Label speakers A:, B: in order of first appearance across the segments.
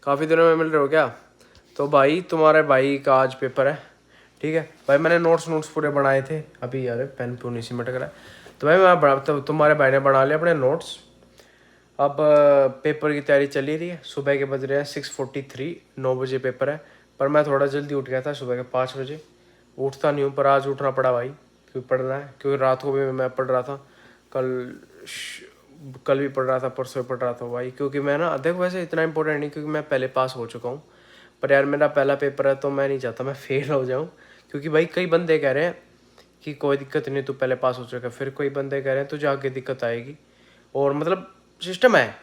A: काफ़ी दिनों में मिल रहे हो क्या? तो भाई तुम्हारे भाई का आज पेपर है, ठीक है भाई। मैंने नोट्स पूरे बनाए थे अभी, यार पेन पूरी सी मटक रहा है। तो भाई मैं तो तुम्हारे भाई ने बना लिया अपने नोट्स। अब पेपर की तैयारी चली रही है। सुबह के बज रहे हैं 6:43, 9 बजे पेपर है। पर मैं थोड़ा जल्दी उठ गया था, सुबह के 5 बजे। उठता नहीं हूँ पर आज उठना पड़ा भाई, क्योंकि पढ़ना है। क्योंकि रात को भी मैं पढ़ रहा था, कल भी पढ़ रहा था, परसों भी पढ़ रहा था भाई। क्योंकि मैं ना, देखो वैसे इतना इंपॉर्टेंट नहीं, क्योंकि मैं पहले पास हो चुका हूँ। पर यार मेरा पहला पेपर है तो मैं नहीं चाहता मैं फेल हो जाऊँ। क्योंकि भाई कई बंदे कह रहे हैं कि कोई दिक्कत नहीं, तू पहले पास हो चुका है। फिर कोई बंदे कह रहे हैं तुझे आगे दिक्कत आएगी। और मतलब सिस्टम है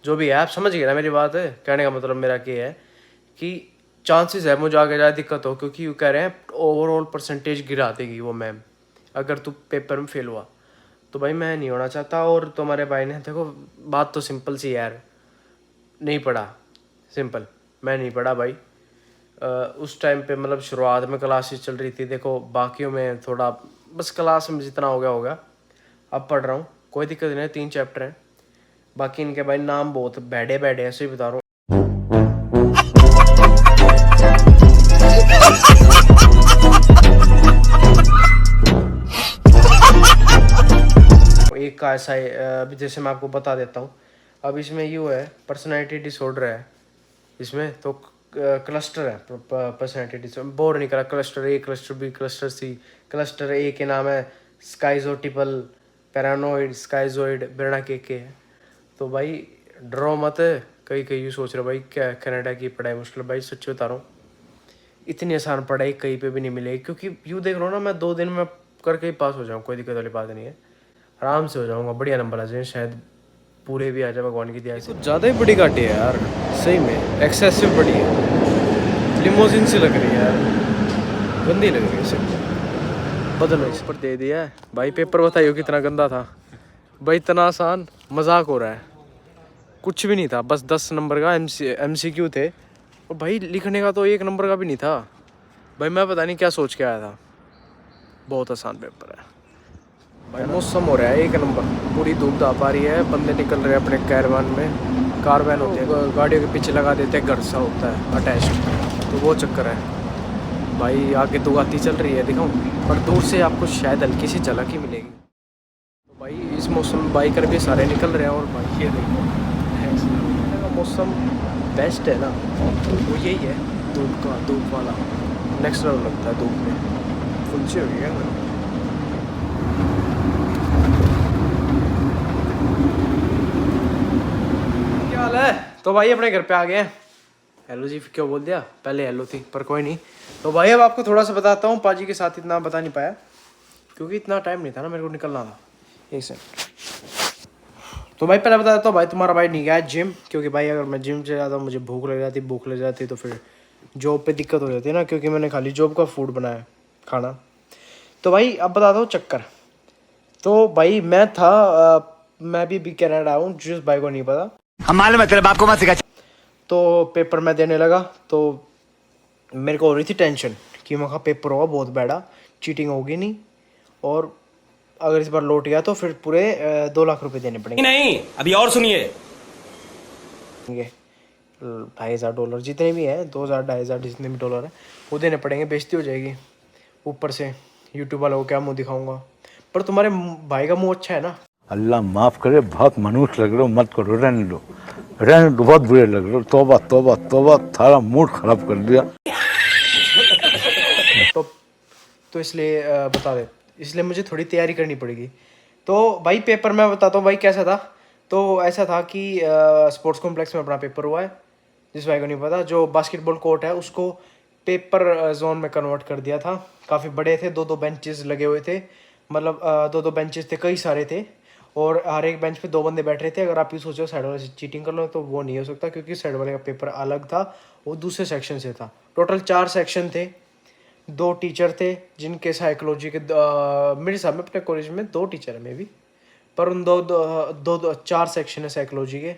A: जो भी है, आप समझ गए ना मेरी बात है। कहने का मतलब मेरा क्या है कि चांसेस है मुझे आगे ज़्यादा दिक्कत हो, क्योंकि वो कह रहे हैं ओवरऑल परसेंटेज गिरा देगी वो मैम अगर तू पेपर में फेल हुआ। तो भाई मैं नहीं होना चाहता। और तुम्हारे भाई ने, देखो बात तो सिंपल सी यार, नहीं पढ़ा, सिंपल। मैं नहीं पढ़ा भाई। उस टाइम पे मतलब शुरुआत में क्लासेस चल रही थी, देखो बाकियों में थोड़ा बस क्लास में जितना हो गया होगा। अब पढ़ रहा हूँ, कोई दिक्कत नहीं है, 3 चैप्टर हैं। बाकी इनके भाई नाम बहुत बैठे बैठे ऐसे ही बता रहा हूँ। एक का ऐसा है, अभी जैसे मैं आपको बता देता हूँ। अब इसमें यू है, पर्सनैलिटी डिसऑर्डर है इसमें। तो क्लस्टर है, पर्सनैलिटी डिसऑर्डर। बोर नहीं करा, cluster A, cluster B, cluster C. Cluster A के नाम है स्काइजोटिपल पैरानोइड स्काइजोइड बिरना के है। तो भाई डरो मत। कई कई यूँ सोच रहे भाई क्या कनाडा की पढ़ाई मुश्किल। भाई सच्ची बता रहा हूँ, इतनी आसान पढ़ाई कहीं पे भी नहीं मिलेगी। क्योंकि यूँ देख लो ना, मैं 2 दिन में करके ही पास हो जाऊँ, कोई दिक्कत वाली बात नहीं है। आराम से हो जाऊँगा, बढ़िया नंबर आ जाए, शायद पूरे भी आ जाए भगवान की दया से। तो ज़्यादा ही बड़ी गाड़ी है यार, सही में एक्सेसिव बड़ी है, लिमोजिन से लग रही है यार, गंदी लग रही है सब। बदलो इस पर दे दिया है भाई। पेपर बताइए कितना गंदा था भाई, इतना आसान, मजाक हो रहा है। कुछ भी नहीं था, बस 10 नंबर का MCQ थे। और भाई लिखने का तो 1 नंबर का भी नहीं था भाई। मैं पता नहीं क्या सोच के आया था। बहुत आसान पेपर है भाई। मौसम हो रहा है 1 नंबर, पूरी धूप धाप आ रही है। बंदे निकल रहे हैं अपने कैरवान में। कारवैन होते हैं, गाड़ियों के पीछे लगा देते हैं, घर सा होता है अटैच्ड, तो वो चक्कर है भाई। आगे दो गाती चल रही है, दिखाऊं? पर दूर से आपको शायद हल्की सी झलक ही मिलेगी। तो भाई इस मौसम में बाइकर भी सारे निकल रहे हैं। और भाई ये देखो, का मौसम बेस्ट है ना, वो यही है, धूप वाला नेक्स्ट लेवल लगता है। धूप में फुलसी हो गई है। क्या हाल है? तो भाई अपने घर पे आ गए हैं। हेलो जी क्यों बोल दिया, पहले हेलो थी पर कोई नहीं। तो भाई अब आपको थोड़ा सा बताता हूँ। पाजी के साथ इतना बता नहीं पाया क्योंकि इतना टाइम नहीं था ना, मेरे को निकलना था। एक सेकंड। तो भाई पहले बता देता हूँ भाई, तुम्हारा भाई नहीं गया जिम, क्योंकि भाई अगर मैं जिम से जाता मुझे भूख लग जाती तो फिर जॉब पे दिक्कत हो जाती है ना, क्योंकि मैंने खाली जॉब का फूड बनाया खाना। तो भाई अब बताता हूँ चक्कर। तो भाई मैं भी कनाडा हूँ, जिस भाई को नहीं पता।
B: हमारे मतलब आपको मत सिखा।
A: तो पेपर मैं देने लगा तो मेरे को हो रही थी टेंशन कि मैं पेपर होगा बहुत बैडा, चीटिंग होगी नहीं, और अगर इस बार लौट गया तो फिर पूरे 2 लाख रुपए देने पड़ेंगे।
B: नहीं अभी और सुनिए,
A: $2,500 जितने भी हैं, 2,000 2,500 जितने भी डॉलर हैं वो देने पड़ेंगे। बेइज्जती हो जाएगी ऊपर से, यूट्यूब वालों को क्या मुंह दिखाऊंगा। पर तुम्हारे भाई का मुंह अच्छा है ना।
C: अल्लाह माफ करे, बहुत मनुष्य लग रहे हो, मत करो, रहने दो, बहुत बुरे लग रहे हो। तौबा तौबा तौबा, थारा मूड खराब कर दिया।
A: तो इसलिए बता दे, इसलिए मुझे थोड़ी तैयारी करनी पड़ेगी। तो भाई पेपर मैं बताता हूँ भाई कैसा था। तो ऐसा था कि स्पोर्ट्स कॉम्प्लेक्स में अपना पेपर हुआ है। जिस भाई को नहीं पता, जो बास्केटबॉल कोर्ट है उसको पेपर जोन में कन्वर्ट कर दिया था। काफ़ी बड़े थे, 2-2 बेंचेस लगे हुए थे, मतलब 2-2 बेंचेस थे, कई सारे थे। और हर एक बेंच पे 2 बंदे बैठ रहे थे। अगर आप ये सोचो साइड वाले से चीटिंग कर लो तो वो नहीं हो सकता, क्योंकि साइड वाले का पेपर अलग था, वो दूसरे सेक्शन से था। टोटल 4 सेक्शन थे, 2 टीचर थे जिनके साइकोलॉजी के मेरे हिसाब में अपने कॉलेज में 2 टीचर है मे बी, पर उन 4 सेक्शन है साइकोलॉजी के।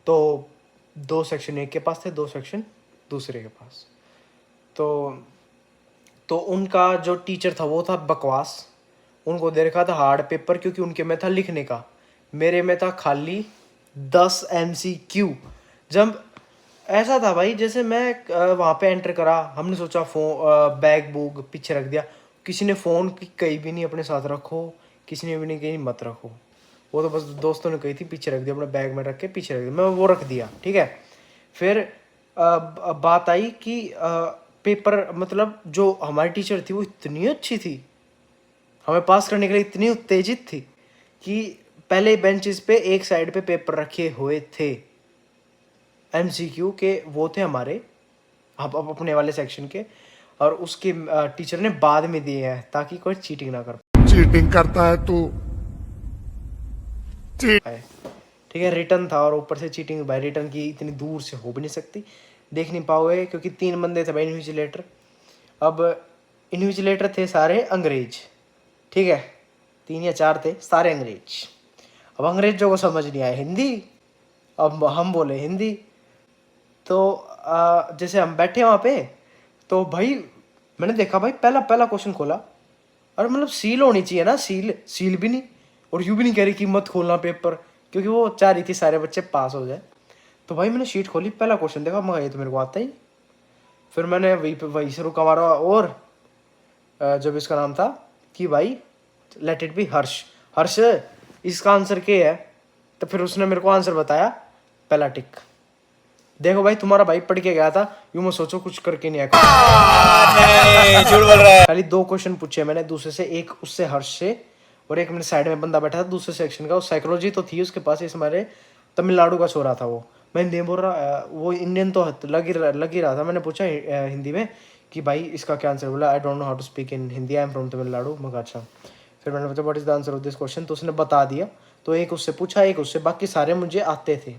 A: तो 2 सेक्शन एक के पास थे, 2 सेक्शन दूसरे के पास। तो उनका जो टीचर था वो था बकवास। उनको दे रखा था हार्ड पेपर, क्योंकि उनके में था लिखने का, मेरे में था खाली 10 MCQ। जब ऐसा था भाई, जैसे मैं वहाँ पे एंटर करा, हमने सोचा फोन बैग बुक पीछे रख दिया, किसी ने फ़ोन की कहीं भी नहीं अपने साथ रखो, किसी ने भी नहीं कहीं मत रखो, वो तो बस दोस्तों ने कही थी पीछे रख दिया, अपने बैग में रख के पीछे रख दिया, मैं वो रख दिया, ठीक है। फिर बात आई कि पेपर, मतलब जो हमारी टीचर थी वो इतनी अच्छी थी, हमें पास करने के लिए इतनी उत्तेजित थी कि पहले बेंचेस पे एक साइड पे पेपर रखे हुए थे एमसीक्यू के, वो थे हमारे अब अपने वाले सेक्शन के, और उसके टीचर ने बाद में दिए हैं ताकि कोई चीटिंग ना कर
D: चीटिंग करता है तू।
A: पाए, ठीक है। रिटर्न था और ऊपर से चीटिंग, भाई रिटर्न की इतनी दूर से हो भी नहीं सकती, देख नहीं पाओगे क्योंकि 3 बंदे थे भाई इन्विजिलेटर। अब इन्विजिलेटर थे सारे अंग्रेज, ठीक है, 3 या 4 थे सारे अंग्रेज। अब अंग्रेजों को समझ नहीं आया हिंदी, अब हम बोले हिंदी, तो जैसे हम बैठे वहाँ पे, तो भाई मैंने देखा भाई पहला पहला क्वेश्चन खोला, और मतलब सील होनी चाहिए ना, सील भी नहीं, और यूँ भी नहीं कह रही कि मत खोलना पेपर, क्योंकि वो चाह रही थी सारे बच्चे पास हो जाए। तो भाई मैंने शीट खोली, पहला क्वेश्चन देखा, मैं ये तो मेरे को आता ही नहीं। फिर मैंने वहीं से रुका मारा, और जब इसका नाम था कि भाई लेट इट बी हर्ष, हर्ष इसका आंसर क्या है, तो फिर उसने मेरे को आंसर बताया, पहला टिक। देखो भाई तुम्हारा भाई पढ़ के गया था, यूं मत सोचो कुछ करके नहीं आया।
B: झूठ बोल रहा है।
A: खाली 2 क्वेश्चन पूछे मैंने दूसरे से, एक उससे हर्ष से, और एक मेरे साइड में बंदा बैठा था दूसरे सेक्शन का, वो साइकोलॉजी तो थी उसके पास, इस हमारे तमिलनाडु का छोरा था वो। मैं हिंदी में बोल रहा, वो इंडियन तो लग ही रहा था। मैंने पूछा हिंदी में कि भाई इसका क्या आंसर, बोला I don't know how to speak in Hindi, I am from Tamil Nadu. मैं कहा अच्छा। फिर मैंने पूछा what is the answer of this question, तो उसने बता दिया। तो एक उससे पूछा, एक उससे, बाकी सारे मुझे आते थे,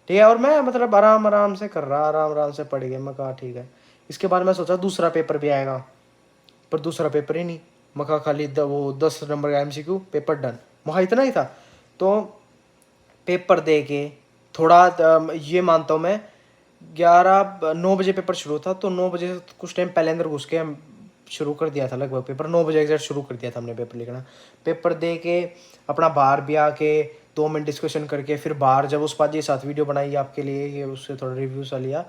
A: ठीक है। और मैं मतलब आराम आराम से कर रहा, आराम आराम से पढ़ गया। मैं कहा ठीक है। इसके बाद मैं सोचा दूसरा पेपर भी आएगा, पर दूसरा पेपर ही नहीं। मैं कहा खाली वो 10 नंबर का एमसीक्यू, पेपर डन, वहाँ इतना ही था। तो पेपर दे के थोड़ा ये मानता हूँ मैं, 9 बजे पेपर शुरू था, तो 9 बजे से कुछ टाइम पहले अंदर घुस के हम शुरू कर दिया था, लगभग पेपर 9 बजे एग्जैक्ट शुरू कर दिया था हमने पेपर लिखना। पेपर दे के अपना बाहर भी आके 2 मिनट डिस्कशन करके, फिर बाहर जब उस पाजी के साथ वीडियो बनाई आपके लिए, ये उससे थोड़ा रिव्यू सा लिया,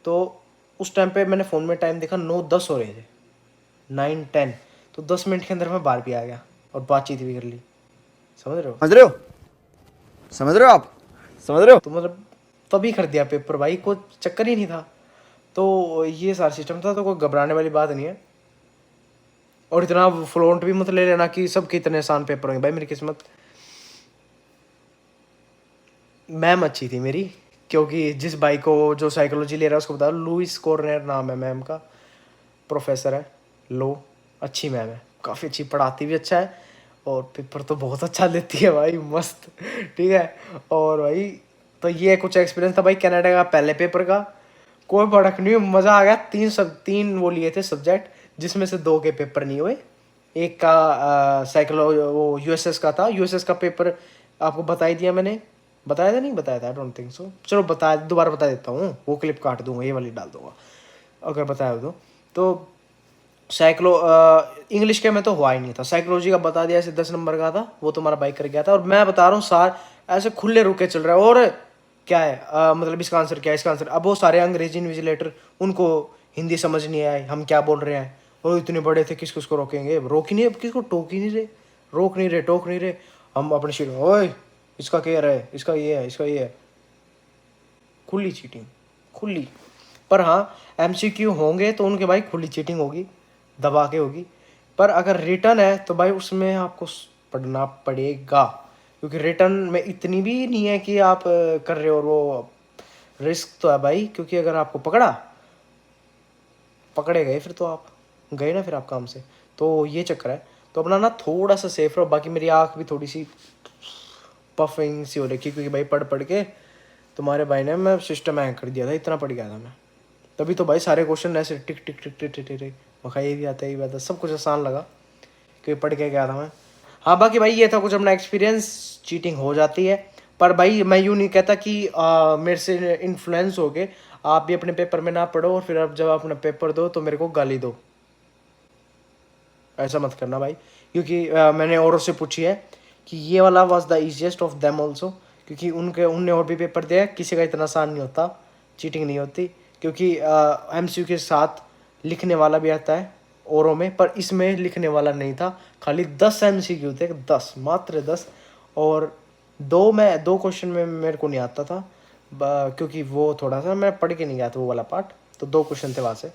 A: तो उस टाइम पे मैंने फ़ोन में टाइम देखा 9:10 हो रहे थे, 9:10, तो 10 मिनट के अंदर मैं बाहर भी आ गया और बातचीत भी कर ली, समझ रहे हो।
B: समझ रहे हो, समझ रहे हो आप, समझ रहे हो।
A: तो मतलब तभी कर दिया पेपर भाई, कोई चक्कर ही नहीं था। तो ये सारा सिस्टम था, तो कोई घबराने वाली बात नहीं है। और इतना फ्लोंट भी मत ले लेना कि सबके इतने आसान पेपर होंगे, भाई मेरी किस्मत, मैम अच्छी थी मेरी, क्योंकि जिस भाई को जो साइकोलॉजी ले रहा है उसको बता, लुइस कॉर्नर नाम है मैम का, प्रोफेसर है, लो, अच्छी मैम है, काफ़ी अच्छी, पढ़ाती भी अच्छा है, और पेपर तो बहुत अच्छा लेती है भाई, मस्त, ठीक है। और भाई तो ये कुछ एक्सपीरियंस था भाई कनाडा का पहले पेपर का। कोई भड़क नहीं, मज़ा आ गया। 3 वो लिए थे सब्जेक्ट, जिसमें से 2 के पेपर नहीं हुए। एक का वो यूएसएस का था, यूएसएस का पेपर आपको बता ही दिया मैंने, बताया था नहीं बताया था, आई डोंट थिंक सो, चलो दोबारा बता देता हूँ, वो क्लिप काट दूंगा, ये वाली डाल दूंगा अगर बताया हो तो इंग्लिश के में तो हुआ ही नहीं था, साइकोलॉजी का बता दिया, ऐसे 10 नंबर का था, वो तुम्हारा बाइक कर गया था। और मैं बता रहा हूँ सार ऐसे खुले रुके चल रहा है, और क्या है मतलब इसका आंसर क्या है, इसका आंसर, अब वो सारे अंग्रेजी इन्विजिलेटर, उनको हिंदी समझ नहीं आए हम क्या बोल रहे हैं, और इतने बड़े थे, किस किसको रोकेंगे, रोक ही नहीं, अब किसको टोक ही नहीं रहे, रोक नहीं रहे, टोक नहीं रहे। हम अपने शीट में, ओए इसका क्या है, इसका ये है, इसका ये है, खुली चीटिंग, खुली। पर हाँ एमसीक्यू होंगे तो उनके भाई खुली चीटिंग होगी, दबा के होगी। पर अगर रिटर्न है तो भाई उसमें आपको पढ़ना पड़ेगा, क्योंकि रिटर्न में इतनी भी नहीं है कि आप कर रहे हो, और वो रिस्क तो है भाई, क्योंकि अगर आपको पकड़े गए फिर तो आप गए ना, फिर आप काम से, तो ये चक्कर है। तो अपना ना थोड़ा सा सेफ रहो। बाकी मेरी आँख भी थोड़ी सी पफिंग सी हो रखी, क्योंकि भाई पढ़ पढ़ के तुम्हारे भाई ने मैं सिस्टम हैंग कर दिया था, इतना पढ़ गया था मैं, तभी तो भाई सारे क्वेश्चन ऐसे टिक टिक टिक टिक टिक टिक मखा, ये भी आता है, ये भी आता है, सब कुछ आसान लगा क्योंकि पढ़ के गया था मैं। हाँ बाकी भाई ये था कुछ अपना एक्सपीरियंस, चीटिंग हो जाती है, पर भाई मैं यूँ नहीं कहता कि मेरे से इन्फ्लुएंस हो गए आप भी अपने पेपर में ना पढ़ो, और फिर अब जब अपना पेपर दो तो मेरे को गाली दो, ऐसा मत करना भाई। क्योंकि मैंने औरों से पूछी है कि ये वाला was the easiest of them also, क्योंकि उनने और भी पेपर दिया है, किसी का इतना आसान नहीं होता, चीटिंग नहीं होती, क्योंकि MCQ के साथ लिखने वाला भी आता है औरों में, पर इसमें लिखने वाला नहीं था। खाली 10 MCQ थे, 10, मात्र 10। और दो क्वेश्चन में मेरे को नहीं आता था, क्योंकि वो थोड़ा सा मैं पढ़ के नहीं गया था वो वाला पार्ट, तो 2 क्वेश्चन थे वहाँ से,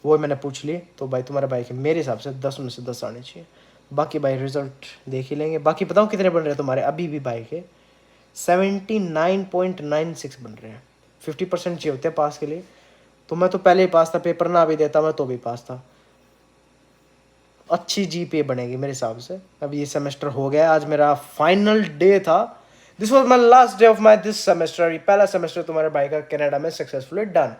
A: वो मैंने पूछ लिए। तो भाई तुम्हारे भाई के मेरे हिसाब से 10 में से 10 आने चाहिए। बाकी भाई रिजल्ट देख ही लेंगे। बाकी बताओ कितने बन रहे हैं तुम्हारे अभी भी भाई के? 79.96 बन रहे हैं। 50% चाहिए होते हैं पास के लिए। तो मैं तो पहले ही पास था, पेपर ना भी देता मैं तो भी पास था। अच्छी GPA बनेगी मेरे हिसाब से। अब ये सेमेस्टर हो गया, आज मेरा फाइनल डे था। This was my last day of my this semester. ये पहला सेमेस्टर तुम्हारे भाई का कनाडा में सक्सेसफुली डन।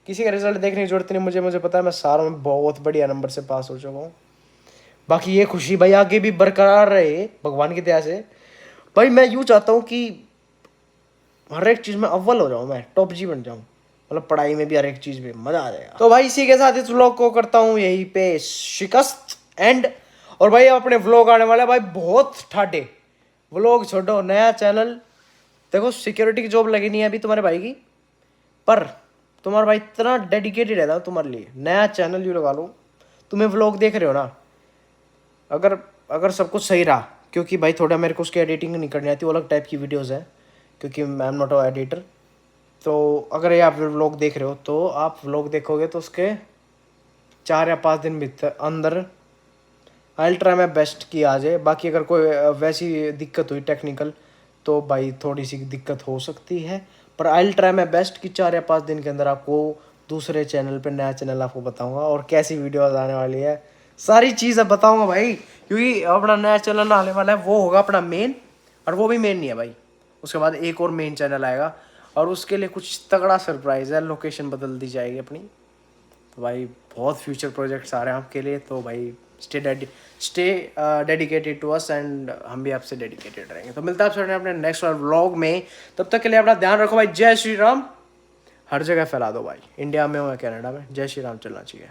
A: किसी का रिजल्ट देखने की जरूरत नहीं, मुझे पता है मैं सारों में बहुत बढ़िया नंबर से पास हो चुका हूँ। बाकी ये खुशी भाई आगे भी बरकरार रहे भगवान की दया से। भाई मैं यूँ चाहता हूँ कि हर एक चीज़ में अव्वल हो जाऊँ, मैं टॉप जी बन जाऊँ, मतलब पढ़ाई में भी, हर एक चीज़ में मज़ा आ जाएगा। तो भाई इसी के साथ इस व्लॉग को करता हूँ यहीं पे शिकस्त एंड। और भाई अपने व्लॉग आने वाले भाई बहुत ठाटे व्लॉग, छोड़ो नया चैनल। देखो सिक्योरिटी की जॉब लगी नहीं है अभी तुम्हारे भाई की, पर तुम्हारा भाई इतना डेडिकेटेड है ना तुम्हारे लिए। नया चैनल यू लगा लो, तुम्हें व्लॉग देख रहे हो ना, अगर सब कुछ सही रहा, क्योंकि भाई थोड़ा मेरे को उसकी एडिटिंग नहीं करनी आती, वो अलग टाइप की वीडियोस है, क्योंकि I am not a editor. तो अगर ये आप व्लॉग देख रहे हो तो आप व्लॉग देखोगे तो उसके 4 या 5 दिन भीतर अंदर I will try my best की आ जाए। बाकी अगर कोई वैसी दिक्कत हुई टेक्निकल तो भाई थोड़ी सी दिक्कत हो सकती है, पर I will try my best कि 4 या 5 दिन के अंदर आपको दूसरे चैनल पे, नया चैनल आपको बताऊंगा, और कैसी वीडियोस आने वाली है सारी चीज़ अब बताऊंगा भाई। क्योंकि अपना नया चैनल आने वाला है, वो होगा अपना मेन, और वो भी मेन नहीं है भाई, उसके बाद एक और मेन चैनल आएगा, और उसके लिए कुछ तगड़ा सरप्राइज़ है, लोकेशन बदल दी जाएगी अपनी। तो भाई बहुत फ्यूचर प्रोजेक्ट्स आ रहे हैं आपके लिए, तो भाई stay dedicated to us, and हम भी आपसे डेडिकेटेड रहेंगे। तो मिलता है आपसे अपने नेक्स्ट व्लॉग में, तब तक के लिए अपना ध्यान रखो भाई। जय श्री राम। हर जगह फैला दो भाई, इंडिया में हो या कनाडा में, जय श्री राम चलना चाहिए।